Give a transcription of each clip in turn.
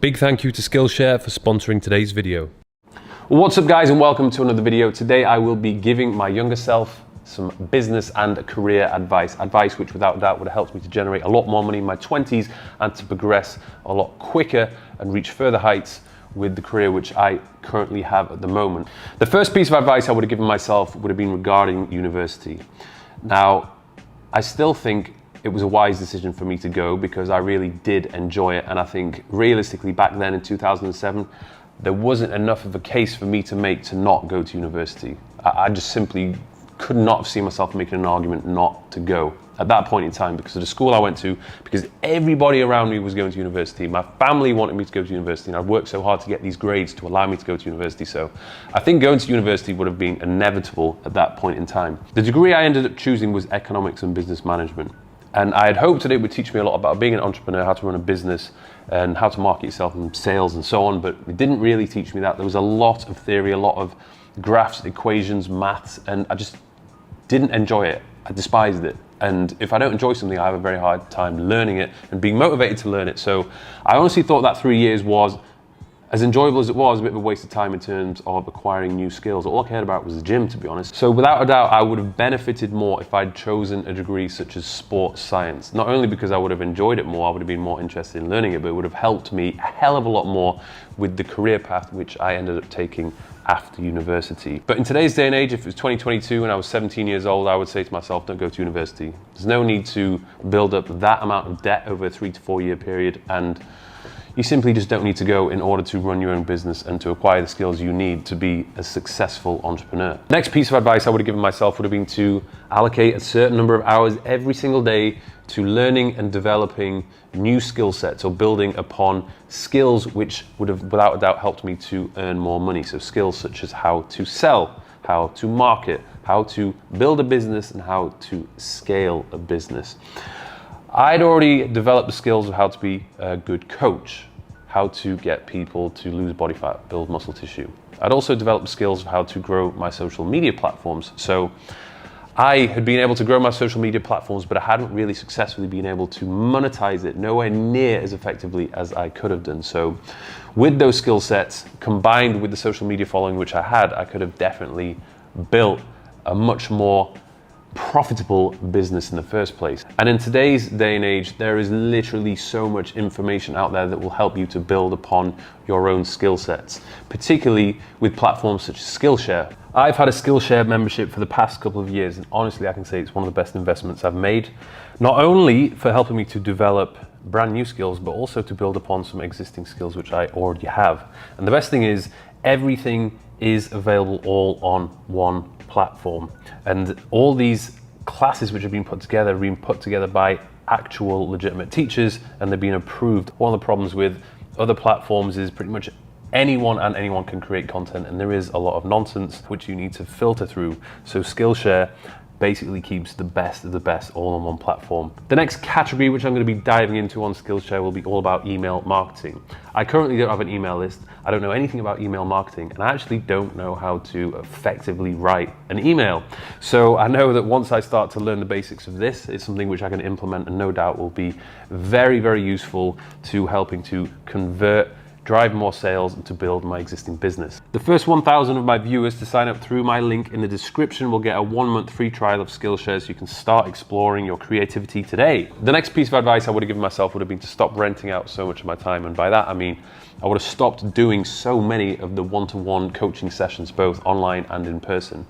big thank you to Skillshare for sponsoring today's video. What's up guys, and welcome to another video. Today I will be giving my younger self some business and career advice which without a doubt would have helped me to generate a lot more money in my 20s and to progress a lot quicker and reach further heights with the career which I currently have at the moment. The first piece of advice I would have given myself would have been regarding university. Now, I still think it was a wise decision for me to go because I really did enjoy it, and I think realistically back then in 2007 there wasn't enough of a case for me to make to not go to university. I just simply could not have seen myself making an argument not to go at that point in time because of the school I went to, because everybody around me was going to university. My family wanted me to go to university, and I'd worked so hard to get these grades to allow me to go to university. So I think going to university would have been inevitable at that point in time. The degree I ended up choosing was economics and business management. And I had hoped that it would teach me a lot about being an entrepreneur, how to run a business and how to market yourself and sales and so on, but it didn't really teach me that. There was a lot of theory, a lot of graphs, equations, maths, and I just didn't enjoy it. I despised it. And if I don't enjoy something, I have a very hard time learning it and being motivated to learn it. So I honestly thought that 3 years was, as enjoyable as it was, a bit of a waste of time in terms of acquiring new skills. All I cared about was the gym, to be honest. So without a doubt, I would have benefited more if I'd chosen a degree such as sports science. Not only because I would have enjoyed it more, I would have been more interested in learning it, but it would have helped me a hell of a lot more with the career path which I ended up taking after university. But in today's day and age, if it was 2022 and I was 17 years old, I would say to myself, don't go to university. There's no need to build up that amount of debt over a 3 to 4 year period, and you simply just don't need to go in order to run your own business and to acquire the skills you need to be a successful entrepreneur. Next piece of advice I would have given myself would have been to allocate a certain number of hours every single day to learning and developing new skill sets or building upon skills which would have without a doubt helped me to earn more money. So skills such as how to sell, how to market, how to build a business, and how to scale a business. I'd already developed the skills of how to be a good coach, how to get people to lose body fat, build muscle tissue. I'd also developed the skills of how to grow my social media platforms. So I had been able to grow my social media platforms, but I hadn't really successfully been able to monetize it nowhere near as effectively as I could have done. So with those skill sets combined with the social media following which I had, I could have definitely built a much more profitable business in the first place. And in today's day and age, there is literally so much information out there that will help you to build upon your own skill sets, particularly with platforms such as Skillshare. I've had a Skillshare membership for the past couple of years, and honestly I can say it's one of the best investments I've made, not only for helping me to develop brand new skills, but also to build upon some existing skills which I already have. And the best thing is, everything is available all on one platform, and all these classes which have been put together by actual legitimate teachers, and they've been approved. One of the problems with other platforms is pretty much anyone can create content, and there is a lot of nonsense which you need to filter through. So Skillshare basically keeps the best of the best all on one platform. The next category which I'm going to be diving into on Skillshare will be all about email marketing. I currently don't have an email list. I don't know anything about email marketing, and I actually don't know how to effectively write an email. So I know that once I start to learn the basics of this, it's something which I can implement and no doubt will be very, very useful to helping to convert, drive more sales, and to build my existing business. The first 1,000 of my viewers to sign up through my link in the description will get a 1-month free trial of Skillshare, so you can start exploring your creativity today. The next piece of advice I would have given myself would have been to stop renting out so much of my time, and by that I mean I would have stopped doing so many of the one-to-one coaching sessions, both online and in person.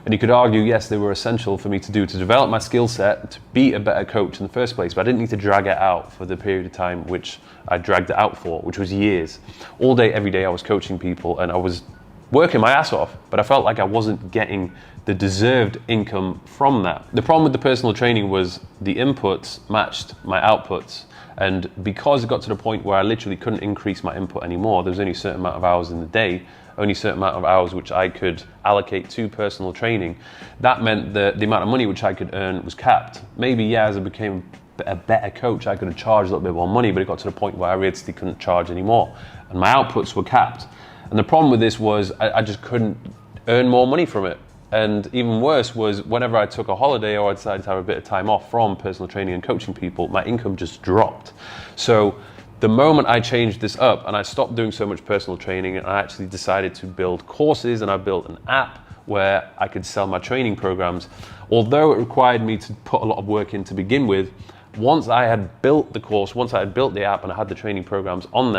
And you could argue, yes, they were essential for me to do to develop my skill set, to be a better coach in the first place, but I didn't need to drag it out for the period of time which I dragged it out for, which was years. All day, every day I was coaching people, and I was working my ass off, but I felt like I wasn't getting the deserved income from that. The problem with the personal training was the inputs matched my outputs. And because it got to the point where I literally couldn't increase my input anymore, there was only a certain amount of hours in the day, only a certain amount of hours which I could allocate to personal training. That meant that the amount of money which I could earn was capped. Maybe, yeah, as I became a better coach, I could have charged a little bit more money, but it got to the point where I realistically couldn't charge anymore. And my outputs were capped. And the problem with this was I just couldn't earn more money from it. And even worse was whenever I took a holiday or I decided to have a bit of time off from personal training and coaching people, my income just dropped. So The moment I changed this up and I stopped doing so much personal training and I actually decided to build courses and I built an app where I could sell my training programs, although it required me to put a lot of work in to begin with, once I had built the course, once I had built the app and I had the training programs on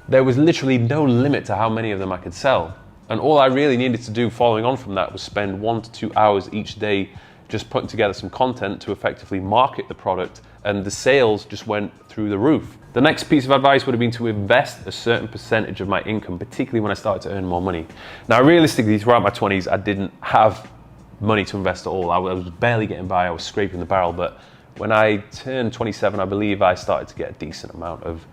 there was literally no limit to how many of them I could sell. And all I really needed to do following on from that was spend 1 to 2 hours each day just putting together some content to effectively market the product, and the sales just went through the roof. The next piece of advice would have been to invest a certain percentage of my income, particularly when I started to earn more money. Now, realistically, throughout my 20s, I didn't have money to invest at all. I was barely getting by, I was scraping the barrel, but when I turned 27, I believe I started to get a decent amount of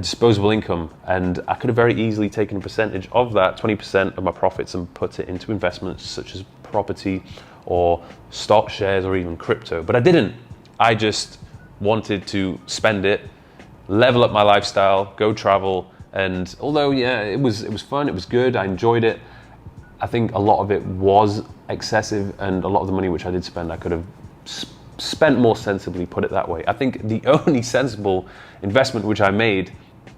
disposable income, and I could have very easily taken a percentage of that, 20% of my profits, and put it into investments such as property or stock shares or even crypto, but I didn't. I just wanted to spend it, level up my lifestyle, go travel, and although it was fun, it was good, I enjoyed it, I think a lot of it was excessive, and a lot of the money which I did spend I could have spent more sensibly, put it that way. I think the only sensible investment which I made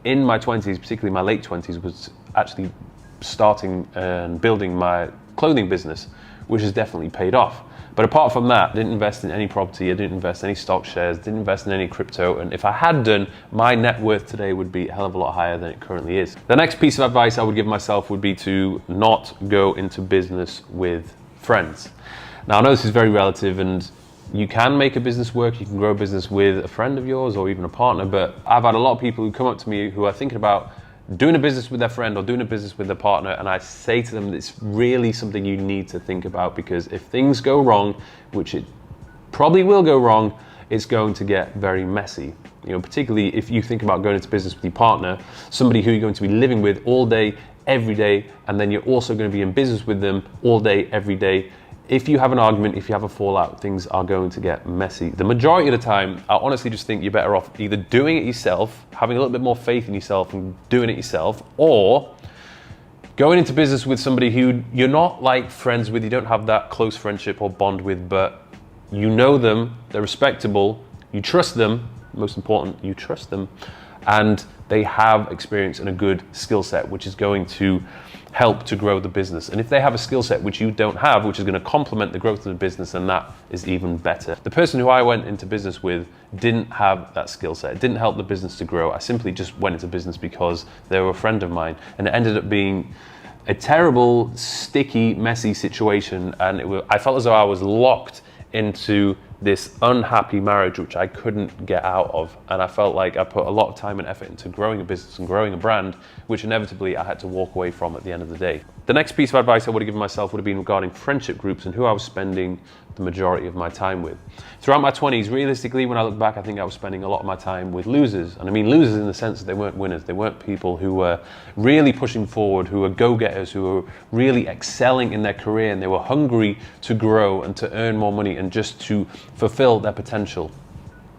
in my 20s, particularly my late 20s, was actually starting and building my clothing business, which has definitely paid off. But apart from that, I didn't invest in any property, I didn't invest in any stock shares, didn't invest in any crypto, and if I had done, my net worth today would be a hell of a lot higher than it currently is. The next piece of advice I would give myself would be to not go into business with friends. Now, I know this is very relative, and you can make a business work, you can grow a business with a friend of yours or even a partner, but I've had a lot of people who come up to me who are thinking about doing a business with their friend or doing a business with their partner, and I say to them, it's really something you need to think about, because if things go wrong, which it probably will go wrong, it's going to get very messy. You know, particularly if you think about going into business with your partner, somebody who you're going to be living with all day, every day, and then you're also going to be in business with them all day, every day. If you have an argument, if you have a fallout, things are going to get messy. The majority of the time, I honestly just think you're better off either doing it yourself, having a little bit more faith in yourself and doing it yourself, or going into business with somebody who you're not like friends with, you don't have that close friendship or bond with, but you know them, they're respectable, you trust them, most important, you trust them, and they have experience and a good skill set, which is going to help to grow the business. And if they have a skill set which you don't have, which is going to complement the growth of the business, then that is even better. The person who I went into business with didn't have that skill set. It didn't help the business to grow. I simply just went into business because they were a friend of mine, and it ended up being a terrible, sticky, messy situation, and I felt as though I was locked into this unhappy marriage which I couldn't get out of, and I felt like I put a lot of time and effort into growing a business and growing a brand, which inevitably I had to walk away from at the end of the day. The next piece of advice I would have given myself would have been regarding friendship groups and who I was spending the majority of my time with. Throughout my 20s, realistically, when I look back, I think I was spending a lot of my time with losers. And I mean losers in the sense that they weren't winners. They weren't people who were really pushing forward, who were go-getters, who were really excelling in their career, and they were hungry to grow and to earn more money and just to fulfill their potential.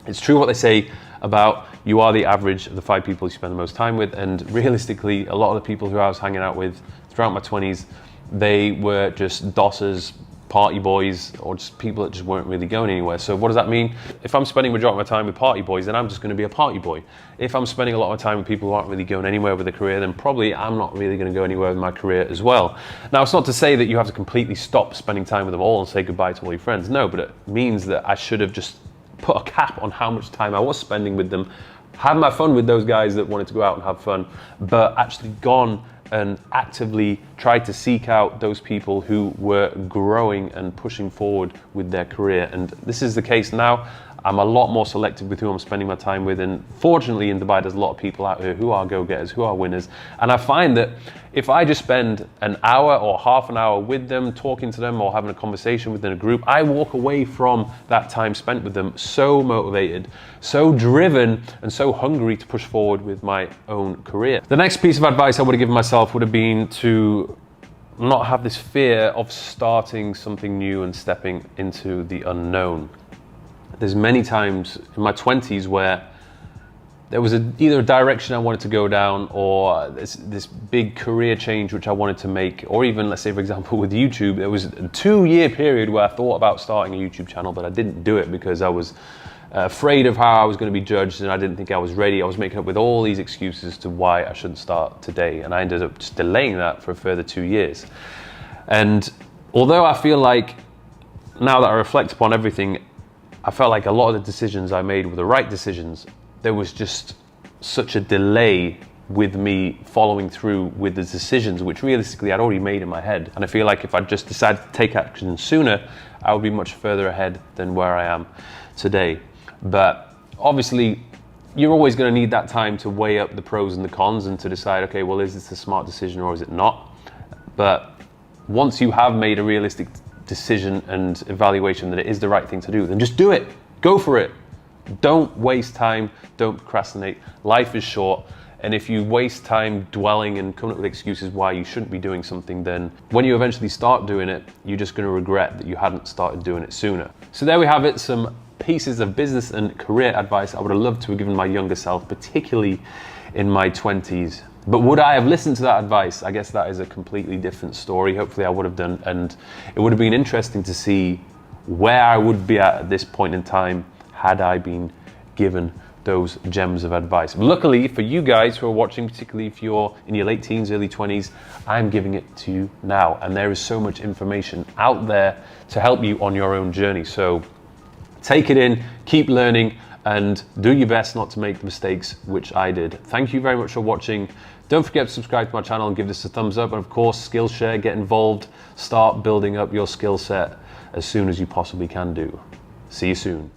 It's true what they say about you are the average of the 5 people you spend the most time with, and realistically, a lot of the people who I was hanging out with throughout my 20s, they were just dossers, party boys, or just people that just weren't really going anywhere. So what does that mean? If I'm spending the majority of my time with party boys, then I'm just going to be a party boy. If I'm spending a lot of time with people who aren't really going anywhere with their career, then probably I'm not really going to go anywhere with my career as well. Now, it's not to say that you have to completely stop spending time with them all and say goodbye to all your friends. No, but it means that I should have just put a cap on how much time I was spending with them, had my fun with those guys that wanted to go out and have fun, but actually gone and actively tried to seek out those people who were growing and pushing forward with their career. And this is the case now. I'm a lot more selective with who I'm spending my time with, and fortunately in Dubai there's a lot of people out here who are go-getters, who are winners, and I find that if I just spend an hour or half an hour with them, talking to them or having a conversation within a group, I walk away from that time spent with them so motivated, so driven, and so hungry to push forward with my own career. The next piece of advice I would have given myself would have been to not have this fear of starting something new and stepping into the unknown. There's many times in my 20s where there was either a direction I wanted to go down, or this big career change which I wanted to make, or even, let's say for example with YouTube, there was a 2-year period where I thought about starting a YouTube channel, but I didn't do it because I was afraid of how I was going to be judged, and I didn't think I was ready. I was making up with all these excuses to why I shouldn't start today, and I ended up just delaying that for a further 2 years. And although I feel like now that I reflect upon everything, I felt like a lot of the decisions I made were the right decisions. There was just such a delay with me following through with the decisions, which realistically I'd already made in my head. And I feel like if I just decided to take action sooner, I would be much further ahead than where I am today. But obviously, you're always going to need that time to weigh up the pros and the cons and to decide, okay, well, is this a smart decision or is it not? But once you have made a realistic decision and evaluation that it is the right thing to do, then just do it. Go for it. Don't waste time. Don't procrastinate. Life is short. And if you waste time dwelling and coming up with excuses why you shouldn't be doing something, then when you eventually start doing it, you're just going to regret that you hadn't started doing it sooner. So there we have it, some pieces of business and career advice I would have loved to have given my younger self, particularly in my 20s. But would I have listened to that advice? I guess that is a completely different story. Hopefully I would have done, and it would have been interesting to see where I would be at this point in time had I been given those gems of advice. Luckily for you guys who are watching, particularly if you're in your late teens, early 20s, I'm giving it to you now. And there is so much information out there to help you on your own journey. So take it in, keep learning, and do your best not to make the mistakes which I did. Thank you very much for watching. Don't forget to subscribe to my channel and give this a thumbs up. And of course, Skillshare, get involved, start building up your skill set as soon as you possibly can do. See you soon.